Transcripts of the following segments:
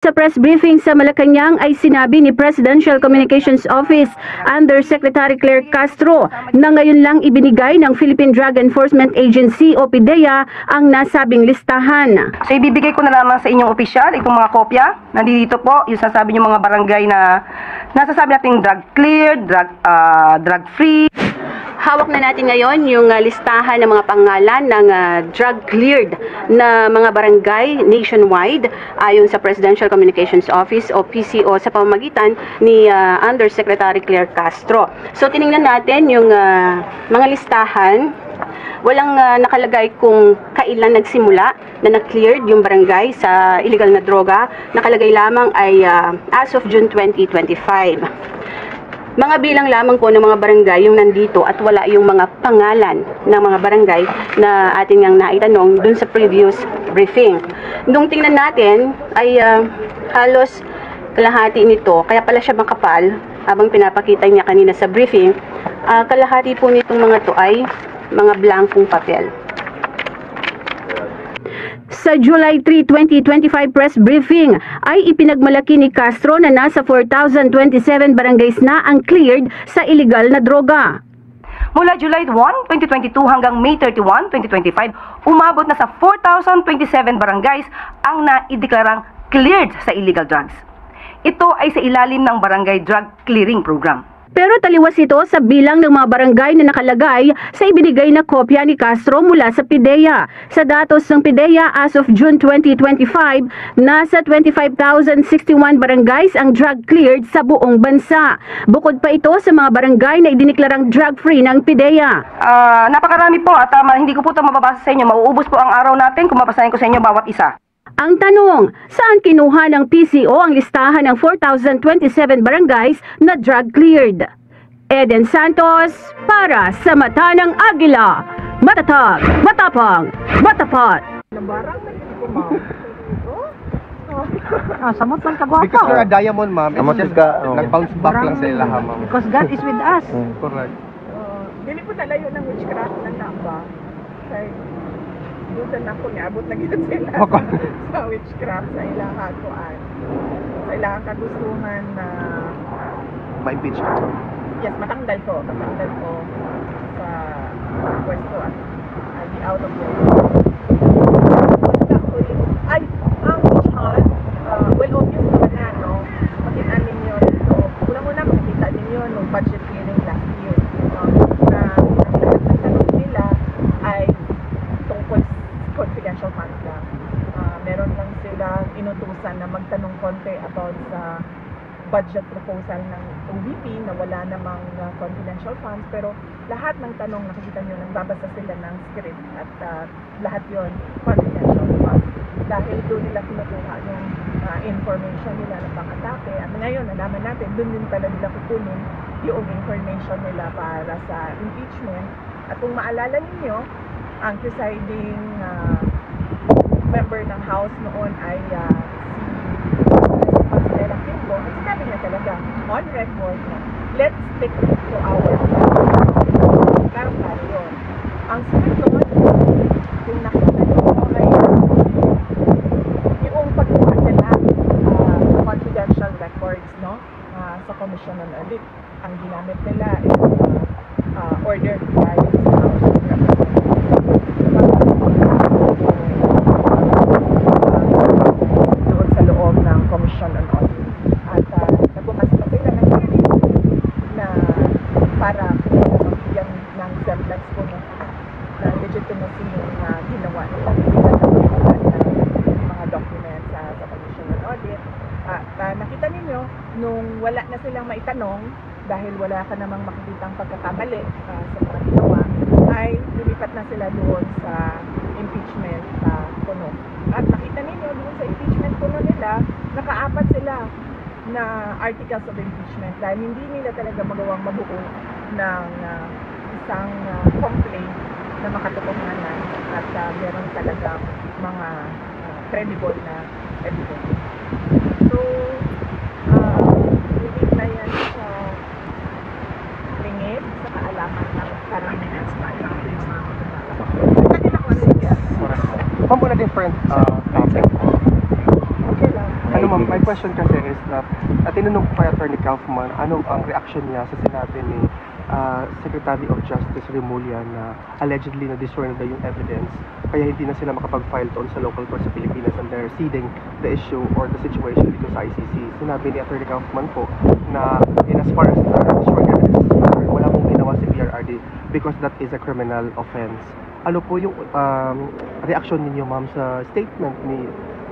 Sa press briefing sa Malacanang ay sinabi ni Presidential Communications Office Undersecretary Claire Castro na ngayon lang ibinigay ng Philippine Drug Enforcement Agency o PDEA ang nasabing listahan. So ibibigay ko na lamang sa inyong opisyal itong mga kopya. Nandito po yung sasabi yung mga barangay na nasasabi nating drug cleared, drug free. Hawak na natin ngayon yung listahan ng mga pangalan ng drug-cleared na mga barangay nationwide ayon sa Presidential Communications Office o PCO sa pamamagitan ni Undersecretary Claire Castro. So tiningnan natin yung mga listahan. Walang nakalagay kung kailan nagsimula na na-cleared yung barangay sa illegal na droga. Nakalagay lamang ay as of June 2025. Mga bilang lamang po ng mga barangay yung nandito at wala yung mga pangalan ng mga barangay na ating ngang naitanong dun sa previous briefing. Nung tingnan natin ay halos kalahati nito, kaya pala siya makapal habang pinapakita niya kanina sa briefing, kalahati po nitong mga to ay mga blankong papel. Sa July 3, 2025 press briefing ay ipinagmalaki ni Castro na nasa 4,027 barangays na ang cleared sa illegal na droga. Mula July 1, 2022 hanggang May 31, 2025, umabot na sa 4,027 barangays ang naideklarang cleared sa illegal drugs. Ito ay sa ilalim ng Barangay Drug Clearing Program. Pero taliwas ito sa bilang ng mga barangay na nakalagay sa ibinigay na kopya ni Castro mula sa PDEA. Sa datos ng PDEA as of June 2025, nasa 25,061 barangays ang drug cleared sa buong bansa. Bukod pa ito sa mga barangay na idiniklarang drug-free ng PDEA. Napakarami po at hindi ko po ito mababasa sa inyo. Mauubos po ang araw natin kung mabasahin ko sa inyo bawat isa. Ang tanong, saan kinuha ng PCO ang listahan ng 4,027 barangays na drug cleared? Eden Santos para sa Mata ng Agila. Matatag, matapang, matapat. Samot lang kagwapa. Because you're a diamond, ma'am. It's just nag-bounce back lang sa ilaha, ma'am. Because God is with us. Correct. Dili po nalayo ng witchcraft ng namba. Kay butan ako niabot na gid sila sa witchcraft sa ilang hatuan. Sa ilang kagustuhan na Ma-impeach. yes, matanggal ko sa pwesto at I'll be out of there. Ay, ang witch hunt, well, obvious naman na, no? Makita ninyo dito. Una-una, makikita ninyo nung budget hearing last year. Na ang tanong nila ay tungkol confidential funds lang. Meron lang silang inutusan na magtanong konti about sa budget proposal ng OVP na wala namang confidential funds, pero lahat ng tanong nakikita nyo, nagbabasa sila ng script at lahat yon confidential funds. Dahil doon nila kinukuha yung information nila ng pang-atake. At ngayon, nalaman natin, doon din pala nila kukunin yung information nila para sa impeachment. At kung maalala ninyo, ang presiding member ng House noon ay si Marcela Kimbo. At sinabi niya talaga, on record na, let's stick to our klaro yun. Ang sunod noon, kung nakita nyo ay yung pagkuha nila sa confidential records, no? Sa Commission on Audit. Ang ginamit nila is order by the House of Representatives. Doon sa loob ng Commission on Audit. At nagbukas pa sila ng hearing na para mabigyan ng semblance ko na legitimacy yung ginawa nila. Mga documents sa Commission on Audit. At nakita ninyo, nung wala na silang maitanong, dahil wala ka namang makikitang pagkakamali sa mga ginawa, ay lumipat na sila doon sa impeachment puno. At nakita ninyo doon sa impeachment puno nila, nakaapat sila na articles of impeachment dahil hindi nila talaga magawang mabuo ng isang complaint na makatotohanan at meron talaga mga credible na evidence. So, hindi na yan sa lingid sa kaalaman ng karamihan sa Ma'am, on a different topic. okay lang. Ano ma'am, my question kasi is that, tinanong ko kay Attorney Kaufman, ano ang reaction niya sa sinabi ni Secretary of Justice Remulla na allegedly na-destroy na daw yung evidence, kaya hindi na sila makapag-file doon sa local court sa Pilipinas and they're ceding the issue or the situation dito sa ICC. Sinabi ni Attorney Kaufman po na in as far as destroying evidence is concerned, wala pong ginawa si PRRD because that is a criminal offense. Ano po yung reaction ninyo, ma'am, sa statement ni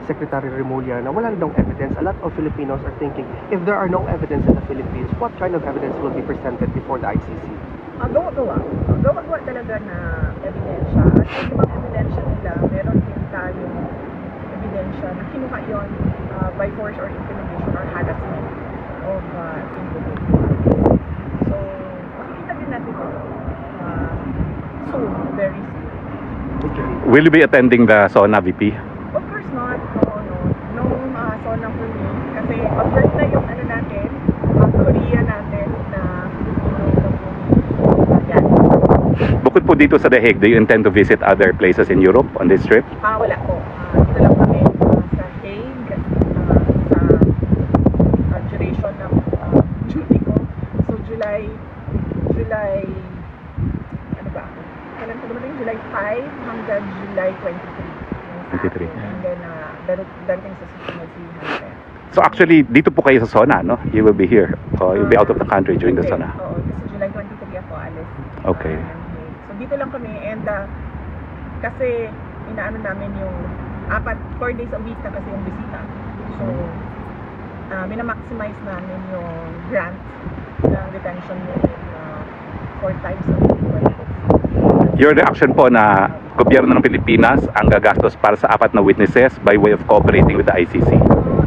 Secretary Remulla na wala na daw evidence? A lot of Filipinos are thinking, if there are no evidence in the Philippines, what kind of evidence will be presented before the ICC? Gawa-gawa talaga na ebidensya. At yung ibang ebidensya nila, meron din tayong ebidensya na kinuha yun by force or intimidation or harassment of individuals. So, makikita din natin ito soon, very soon. Will you be attending the SONA, VP? Of course not. No. Nung SONA for me, kasi pag-birth na yung ano natin, Korea natin na yan. Bukod po dito sa The Hague, do you intend to visit other places in Europe on this trip? Wala po. Dito lang kami sa Hague, sa duration ng duty ko. So, July, ano ba? Kailan ko naman yung July 5 hanggang July 23. 23. And then, dating sa susunod si Hunter. So actually, dito po kayo sa SONA, no? You will be here. You'll be out of the country during the SONA. Oo, kasi July 23 ako alis. Okay. So dito lang kami and kasi inaano namin yung 4 days a week na kasi yung bisita. So minamaximize namin yung grant ng detention unit 4 times a week. Your reaction po na gobyerno ng Pilipinas ang gagastos para sa 4 na witnesses by way of cooperating with the ICC?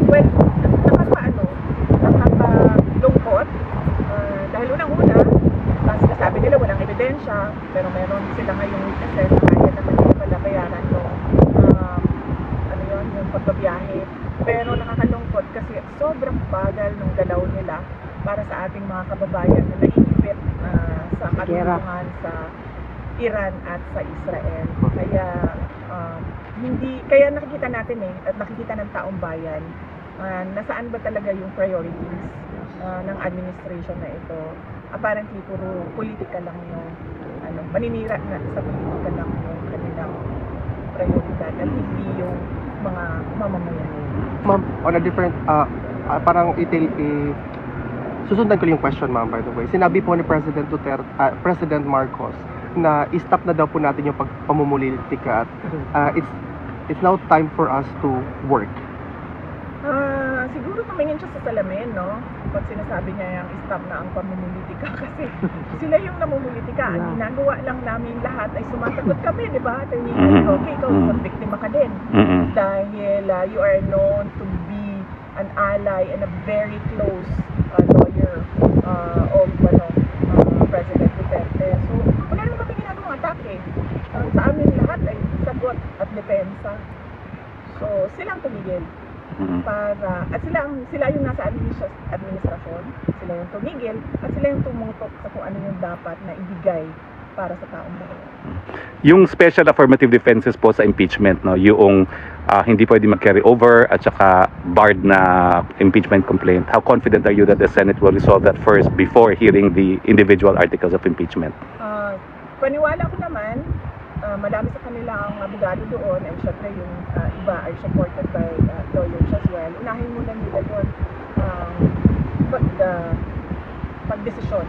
Well, nakakalungkot dahil unang-una sabi nila walang ebidensya pero meron sila ngayong witnesses na kaya naman yung palabayaran yung pagbabiyahe, pero nakakalungkot kasi sobrang bagal ng galaw nila para sa ating mga kababayan na naiipit sa katulungan sa Iran at sa Israel. Kaya nakikita natin at nakikita ng taong bayan nasaan ba talaga yung priorities ng administration na ito. Apparently puro politika lang yung maninira na sa politika lang yung kanilang prioridad at hindi yung mga mamamayan. Ma'am, on a different parang susundan ko yung question, ma'am, by the way. Sinabi po ni President Marcos na i-stop na daw po natin yung pamumulitika at it's now time for us to work. Siguro tumingin siya sa salamin, no? Pag sinasabi niya yung stop na ang pamumulitika kasi sila yung namumulitika. Ang ginagawa lang namin lahat ay sumasagot kami, di ba? Okay, ikaw isang biktima ka din. Dahil you are known to be an ally and a very close lawyer of President Duterte. So, wala naman kami ginagawang atake. Sa amin lahat ay sagot at depensa. So, silang tumigil. At sila yung nasa administrasyon, sila yung tumigil at sila yung tumutok sa kung ano yung dapat na ibigay para sa taong bayan. Yung special affirmative defenses po sa impeachment, no, yung hindi pwede mag-carry over at saka barred na impeachment complaint, how confident are you that the Senate will resolve that first before hearing the individual articles of impeachment? Paniwala ko naman, madami sa kanila ang abogado doon and syempre yung iba ay supported by lawyers as well. Unahin muna nila doon pag-desisyon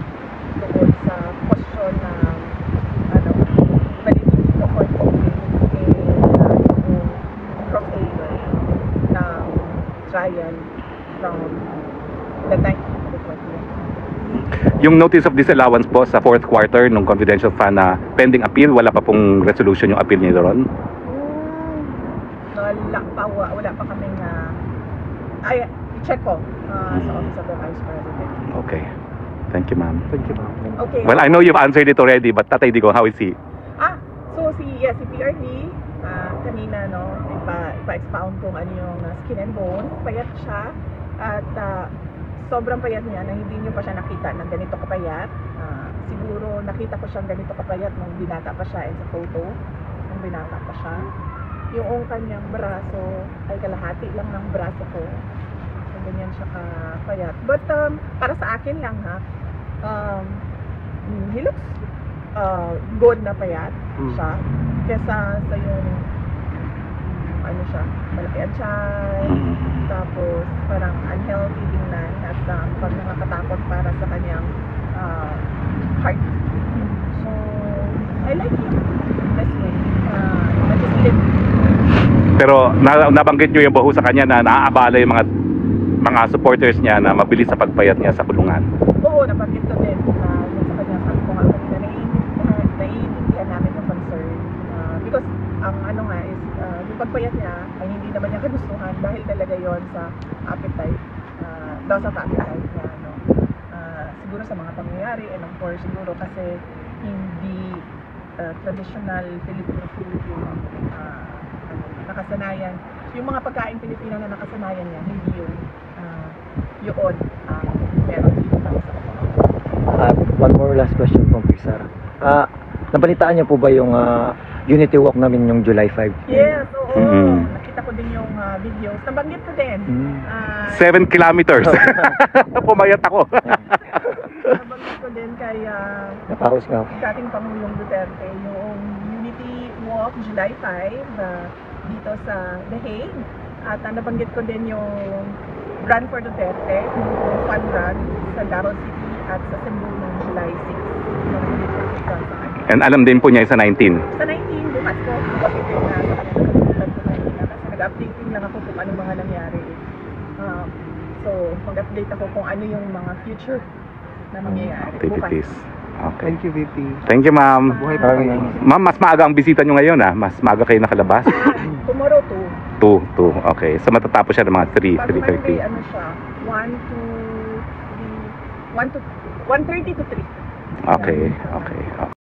doon sa posisyon ng validity of court complaints yung crossover ng trial from the 19th to the 20th. Yung notice of disallowance po sa 4th quarter nung confidential fund na pending appeal, wala pa pong resolution yung appeal niyo doon? Wala pa kaming i-check ko sa Office of the Vice President. Okay. Thank you, ma'am. Thank you, ma'am. Okay. Well, I know you've answered it already, but Tatay Digong, how is he? So si PRD, kanina, ipa-expound kung ano yung skin and bone. Payat siya at sobrang payat niya na hindi niyo pa siya nakita ng ganito kapayat. Siguro nakita ko siyang ganito kapayat nung binata pa siya sa photo. Nung binata pa siya. Yung kanyang braso ay kalahati lang ng braso ko. tsaka payat. But para sa akin lang ha, he looks good na payat siya kesa sa yung ano siya, malaki ang tiyan, tapos parang unhealthy tingnan at pag nakakatakot para sa kanyang heart. So, I like him this way. I just live. Pero nabanggit nyo yung baho sa kanya na naaabala yung mga supporters niya na mabilis sa pagpayat niya sa kulungan. Oo, nabanggit ko din yung sa kanya, sabi ko nga kanina, naiintindihan namin yung concern. Because ang ano nga is, yung pagpayat niya ay hindi naman niya kagustuhan dahil talaga yon sa appetite, daw sa appetite niya. No? Siguro sa mga pangyayari, and of course, siguro kasi hindi traditional Filipino food yung nakasanayan. Yung mga pagkain Pilipino na nakasanayan niya, hindi yun yun meron dito sa One more last question po, Sara. Nabalitaan niyo po ba yung Unity Walk namin yung July 5? Yes, oo. Nakita ko din yung videos. Nabanggit ko din. 7 kilometers. Pumayat ako. Nabanggit ko din kay Napahos nga. dating Pangulong Duterte yung Unity Walk July 5 dito sa The Hague. At nabanggit ko din yung Run for Duterte, yung fun run sa Davao City at sa Cebu noong July 6. Nabanggit ko sa kanya. And alam din po niya sa 19. Sa 19, bukas ko, bakit yun na sa kanilang ko kanina. Kasi nag-updating lang ako kung anong mga nangyari. So, mag-update ako kung ano yung mga future na mangyayari. Activities. Okay. Thank you, VP. Thank you, ma'am. Buhay pa kayo. Ma'am, mas maaga ang bisita nyo ngayon, ha? Mas maaga kayo nakalabas. Tomorrow 2. Okay. So matatapos siya ng mga 3, Pag Monday, 3:30. ano siya, 1 to 3. 1:30 to 3. Okay.